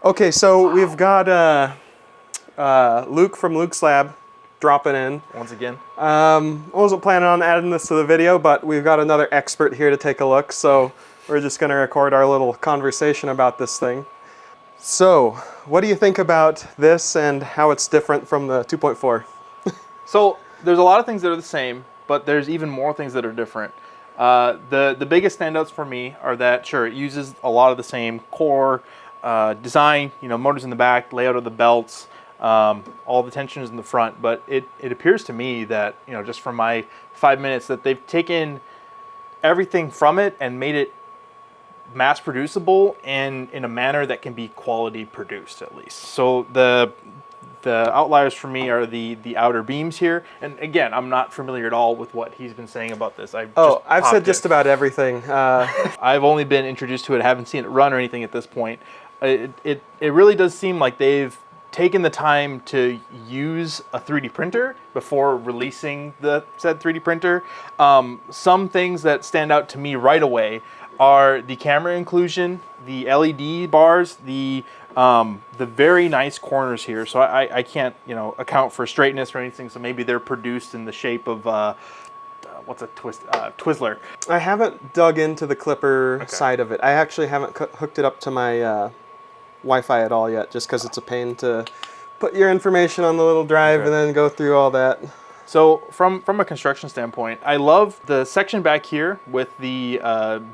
Okay, so we've got Luke from Luke's Lab dropping in. Once again. I wasn't planning on adding this to the video, but we've got another expert here to take a look, so we're just going to record our little conversation about this thing. So, what do you think about this and how it's different from the 2.4? So, there's a lot of things that are the same, but there's even more things that are different. The biggest standouts for me are that, sure, it uses a lot of the same core design, motors in the back, layout of the belts, all the tensioners in the front, but it appears to me that, just from my 5 minutes, that they've taken everything from it and made it mass producible and in a manner that can be quality produced, at least. So the outliers for me are the outer beams here, and again, I'm not familiar at all with what he's been saying about this. I've said just about everything. I've only been introduced to it, haven't seen it run or anything at this point. It really does seem like they've taken the time to use a 3D printer before releasing the said 3D printer. Some things that stand out to me right away are the camera inclusion, the LED bars, the very nice corners here. So I can't account for straightness or anything. So maybe they're produced in the shape of what's a Twizzler. I haven't dug into the clipper side of it. I actually haven't hooked it up to my Wi-Fi at all yet, just because it's a pain to put your information on the little drive and then go through all that. So from a construction standpoint, I love the section back here with the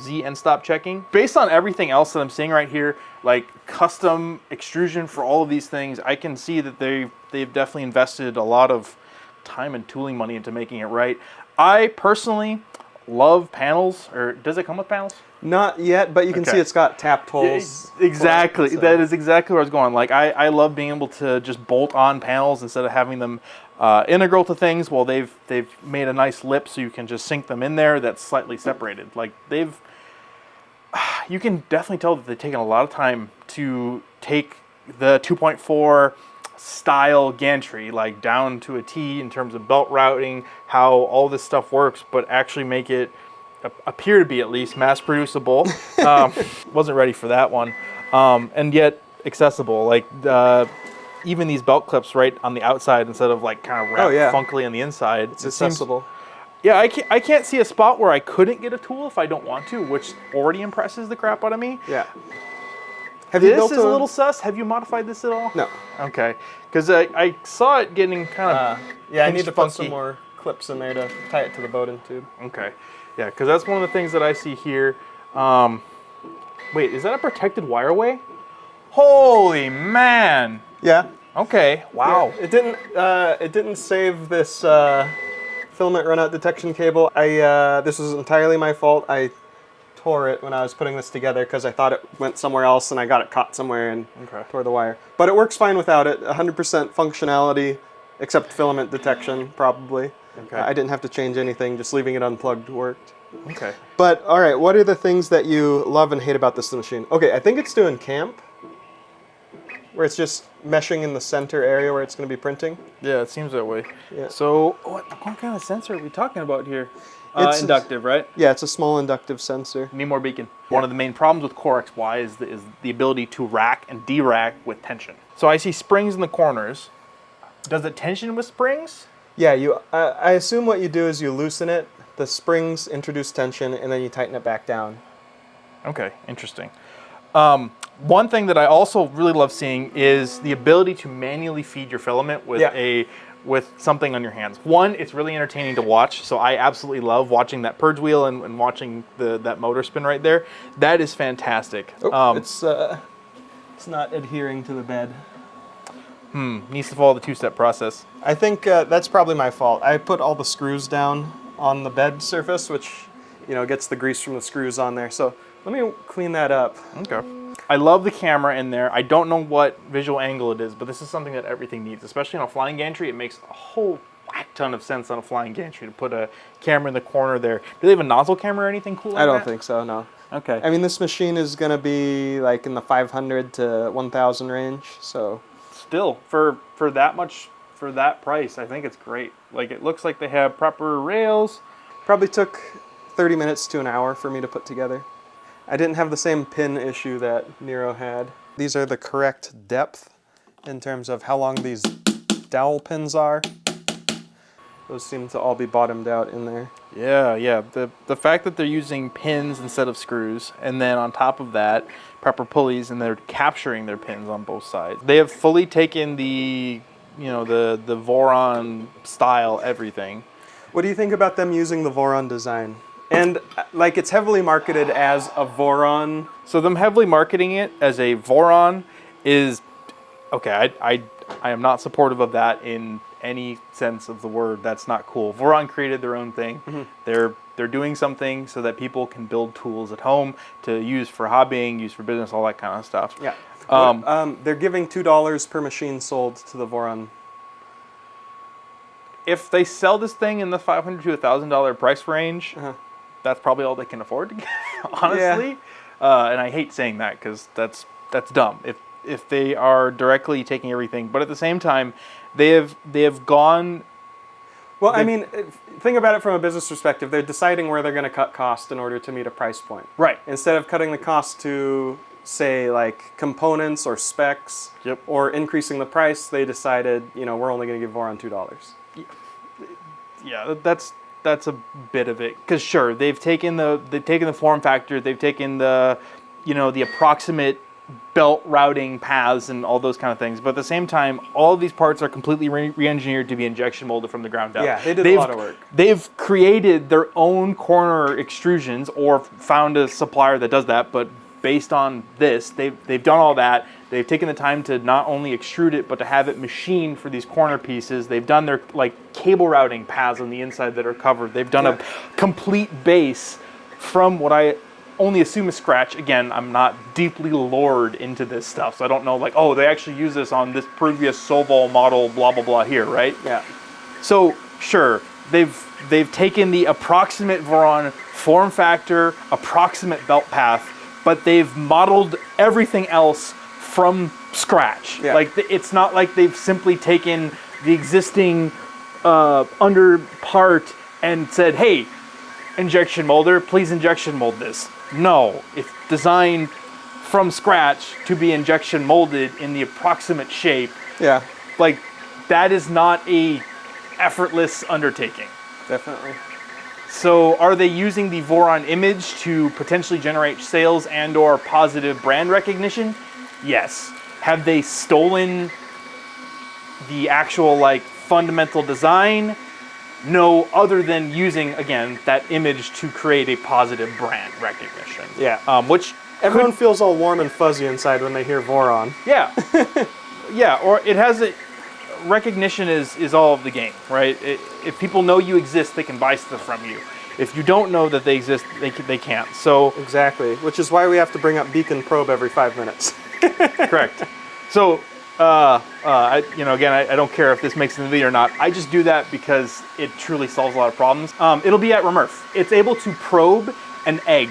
Z end stop checking. Based on everything else that I'm seeing right here, like custom extrusion for all of these things, I can see that they've definitely invested a lot of time and tooling money into making it right. I personally love panels, or does it come with panels? Not yet, but you can see it's got tapped holes. Yeah, exactly. So. That is exactly where I was going. Like, I love being able to just bolt on panels instead of having them integral to things. Well, they've made a nice lip so you can just sink them in there that's slightly separated. Like, you can definitely tell that they've taken a lot of time to take the 2.4 style gantry like down to a T in terms of belt routing, how all this stuff works, but actually make it appear to be at least mass producible. Wasn't ready for that one, and yet accessible. Like even these belt clips right on the outside instead of like kind of wrapped funkily on the inside. It's accessible. Yeah, I can't see a spot where I couldn't get a tool if I don't want to, which already impresses the crap out of me. Yeah. This is a little sus. Have you modified this at all? No. Okay, because I saw it getting kind of I need to put some more clips in there to tie it to the Bowden tube. Okay. Yeah, because that's one of the things that I see here. Wait, is that a protected wireway? Holy man! Yeah. Okay. Wow. Yeah, it didn't save this filament runout detection cable. This was entirely my fault. I tore it when I was putting this together because I thought it went somewhere else and I got it caught somewhere and tore the wire. But it works fine without it. 100% functionality, except filament detection, probably. Okay. I didn't have to change anything, just leaving it unplugged worked. Okay. But, all right, what are the things that you love and hate about this machine? Okay, I think it's doing camp, where it's just meshing in the center area where it's going to be printing. Yeah, it seems that way. Yeah. So, what kind of sensor are we talking about here? It's inductive, right? Yeah, it's a small inductive sensor. Need more beacon. Yeah. One of the main problems with Core XY is the ability to rack and de-rack with tension. So I see springs in the corners. Does it tension with springs? Yeah, I assume what you do is you loosen it, the springs introduce tension, and then you tighten it back down. Okay, interesting. One thing that I also really love seeing is the ability to manually feed your filament with something on your hands. One, it's really entertaining to watch, so I absolutely love watching that purge wheel and watching that motor spin right there. That is fantastic. It's not adhering to the bed. Needs to follow the two-step process. I think that's probably my fault. I put all the screws down on the bed surface, which gets the grease from the screws on there. So let me clean that up. Okay. I love the camera in there. I don't know what visual angle it is, but this is something that everything needs, especially on a flying gantry. It makes a whole whack ton of sense on a flying gantry to put a camera in the corner there. Do they have a nozzle camera or anything cool like that? I don't think so, no. Okay. I mean, this machine is going to be like in the 500 to 1,000 range, so. Still, for that price, I think it's great. Like, it looks like they have proper rails. Probably took 30 minutes to an hour for me to put together. I didn't have the same pin issue that Nero had. These are the correct depth in terms of how long these dowel pins are. Those seem to all be bottomed out in there. Yeah, yeah. The fact that they're using pins instead of screws, and then on top of that, proper pulleys, and they're capturing their pins on both sides. They have fully taken the, the Voron style everything. What do you think about them using the Voron design? And like, it's heavily marketed as a Voron. So them heavily marketing it as a Voron is, okay, I am not supportive of that in any sense of the word. That's not cool. Voron created their own thing. Mm-hmm. They're doing something so that people can build tools at home to use for hobbying, use for business, all that kind of stuff. Yeah. They're giving $2 per machine sold to the Voron. If they sell this thing in the $500 to $1,000 price range, that's probably all they can afford to get, honestly. Yeah. And I hate saying that because that's dumb. If they are directly taking everything, but at the same time, they have gone. Well, I mean, think about it from a business perspective. They're deciding where they're going to cut cost in order to meet a price point. Right. Instead of cutting the cost to, say, like components or specs, yep, or increasing the price, they decided, we're only going to give Voron $2. Yeah, that's a bit of it. Because sure, they've taken the form factor, they've taken the, the approximate belt routing paths and all those kind of things. But at the same time, all of these parts are completely re-engineered to be injection molded from the ground up. Yeah, they did a lot of work. They've created their own corner extrusions or found a supplier that does that, but based on this, they've done all that. They've taken the time to not only extrude it, but to have it machined for these corner pieces. They've done their cable routing paths on the inside that are covered. They've done a complete base from what I only assume is scratch. Again, I'm not deeply lured into this stuff, so I don't know they actually use this on this previous Sovol model, blah, blah, blah here, right? Yeah. So, sure, they've taken the approximate Voron form factor, approximate belt path, but they've modeled everything else from scratch. Yeah. It's not like they've simply taken the existing under part and said, hey, injection molder, please injection mold this. No, it's designed from scratch to be injection molded in the approximate shape. Yeah. That is not a effortless undertaking. Definitely. So are they using the Voron image to potentially generate sales and or positive brand recognition? Yes. Have they stolen the actual fundamental design? No, other than using, again, that image to create a positive brand recognition. Yeah. Which everyone feels all warm and fuzzy inside when they hear Voron. Yeah. Yeah, or it has a recognition is all of the game, right? If people know you exist, they can buy stuff from you. If you don't know that they exist, they can't. So exactly, which is why we have to bring up Beacon Probe every 5 minutes. Correct. So again, I don't care if this makes it in the video or not. I just do that because it truly solves a lot of problems. It'll be at Remurf. It's able to probe an egg.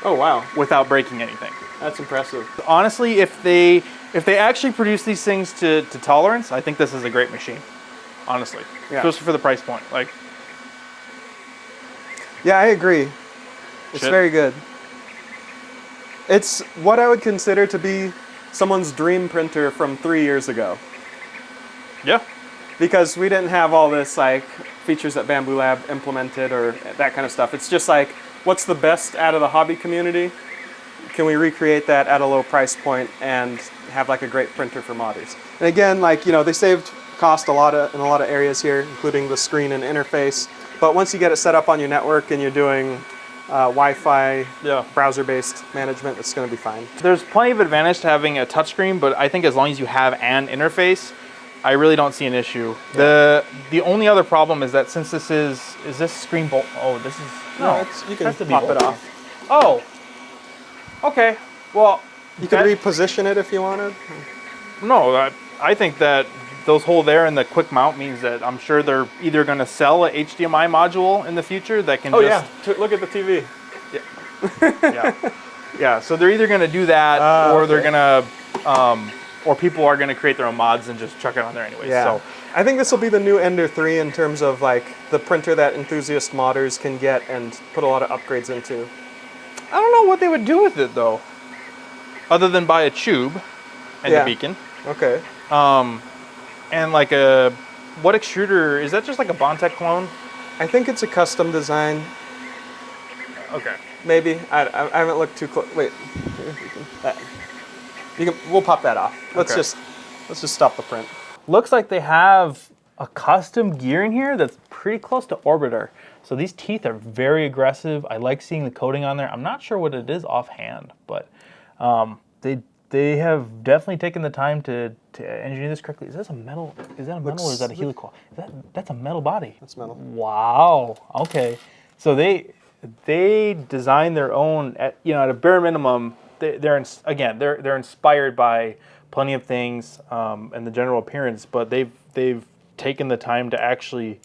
Oh wow! Without breaking anything. That's impressive. Honestly, if they actually produce these things to tolerance, I think this is a great machine. Honestly, especially for the price point. Yeah, I agree. It's very good. It's what I would consider to be someone's dream printer from 3 years ago. Yeah. Because we didn't have all this features that Bambu Lab implemented or that kind of stuff. It's just what's the best out of the hobby community? Can we recreate that at a low price point and have a great printer for modders? And again, they saved cost in a lot of areas here, including the screen and interface. But once you get it set up on your network and you're doing Wi-Fi, browser-based management, it's going to be fine. There's plenty of advantage to having a touchscreen, but I think as long as you have an interface, I really don't see an issue. Yeah. The only other problem is that since this is this screen bolt? Oh, this is you can pop it off. Oh, okay. Well, you can reposition it if you wanted. No, I think that those hole there in the quick mount means that I'm sure they're either going to sell a HDMI module in the future that can look at the TV. Yeah. So they're either going to do that or they're going to, or people are going to create their own mods and just chuck it on there anyway. Yeah. So I think this will be the new Ender 3 in terms of the printer that enthusiast modders can get and put a lot of upgrades into. I don't know what they would do with it though, other than buy a tube. and the beacon. Okay. And like what extruder, is that just like a Bondtech clone? I think it's a custom design. Okay. Maybe. I haven't looked too close. Wait. We'll pop that off. Let's just stop the print. Looks like they have a custom gear in here that's pretty close to Orbiter. So these teeth are very aggressive. I like seeing the coating on there. I'm not sure what it is offhand, but they have definitely taken the time to engineer this correctly. Is this a metal? Is that a metal or is that a helicoil? That's a metal body. That's metal. Wow. Okay. So they design their own. At a bare minimum, they're inspired by plenty of things and the general appearance, but they've taken the time to actually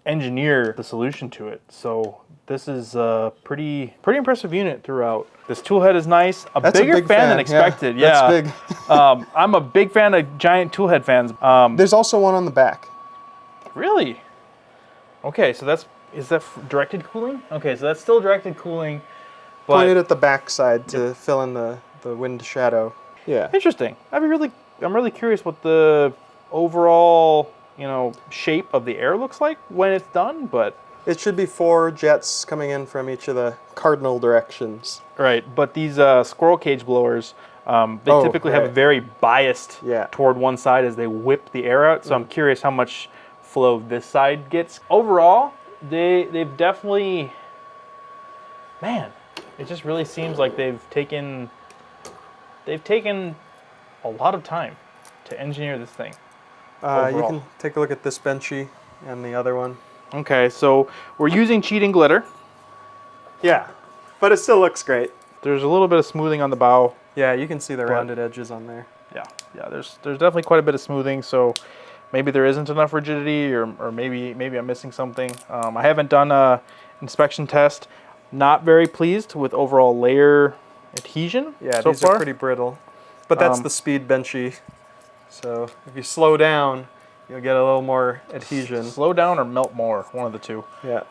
engineer the solution to it. So this is a pretty impressive unit throughout. This tool head is nice. That's bigger a big fan than expected. Yeah, that's big. I'm a big fan of giant tool head fans. There's also one on the back. Really? Okay, so is that directed cooling? Okay, so that's still directed cooling. But Pointed at the back side to fill in the wind shadow. Yeah. Interesting. I'm really curious what the overall shape of the air looks like when it's done, but it should be 4 jets coming in from each of the cardinal directions. Right, but these squirrel cage blowers, they typically have a very biased toward one side as they whip the air out. So I'm curious how much flow this side gets. Overall, they've definitely, man, it just really seems like they've taken a lot of time to engineer this thing. You can take a look at this benchy and the other one. Okay, so we're using cheating glitter. Yeah, but it still looks great. There's a little bit of smoothing on the bow. Yeah, you can see the rounded edges on there. Yeah, there's definitely quite a bit of smoothing, so maybe there isn't enough rigidity, or maybe I'm missing something. I haven't done a inspection test. Not very pleased with overall layer adhesion. Yeah, so these far. are pretty brittle. But that's the speed benchy. So if you slow down, you'll get a little more adhesion. Slow down or melt more, one of the two. Yeah.